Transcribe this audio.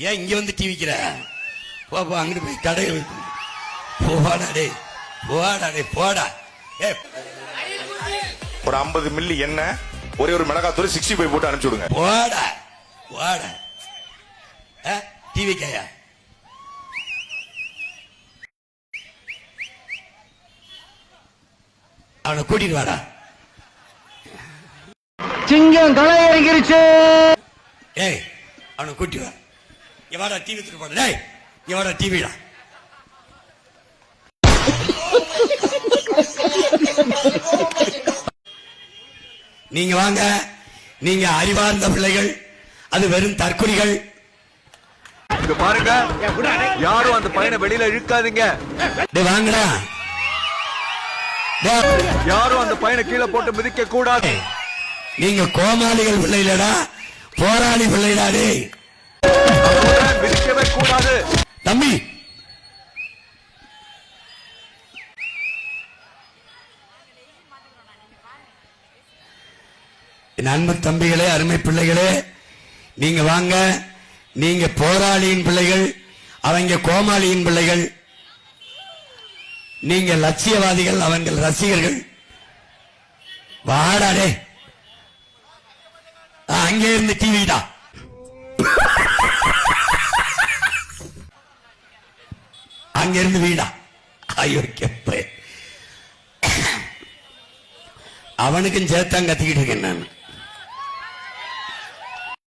ஏன் இங்க வந்து டிவிக்கிற? போ அங்கிட்டு போய் கடையில் போடாடே போடாடே போடா. ஒரு 50 மில்லி எண்ணெய், ஒரே ஒரு மிளகாத்தூள் 65 போட்டு அனுப்பிச்சு விடுங்க. போடா போடா. டிவி கையா அவனை கூட்டிட்டு வாடா. சிங்கம் களை இறங்கிருச்சு. ஏய் அவனை கூட்டி வா. இங்க வாடா டிவி எடுத்துட்டு போட. டேய் இங்க வாடா டிவிடா. நீங்க வாங்க. நீங்க அறிவார்ந்த பிள்ளைகள், அது வெறும் தற்குறிகள். இங்க பாருங்க, யாரும் அந்த பையனை வெளியில இழுக்காதீங்க. வாங்கடா. யாரும் அந்த பையனை கீழே போட்டு மிதிக்க கூடாது. நீங்க கோமாளிகள் பிள்ளைகளடா, போராளி பிள்ளைடாடே. மிதிக்கவே கூடாது. தம்பி அன்பு தம்பிகளே, அருமை பிள்ளைகளே, நீங்க வாங்க. நீங்க போராளியின் பிள்ளைகள், அவங்க கோமாளியின் பிள்ளைகள். நீங்க லட்சியவாதிகள், அவங்க ரசிகர்கள். வாடாடே. அங்கே இருந்து டிவிடா. அங்க இருந்து வீடா. ஐயோ கெப்ப அவனுக்கும் சேர்த்தான் கத்திக்கிட்டு இருக்கேன் நான்.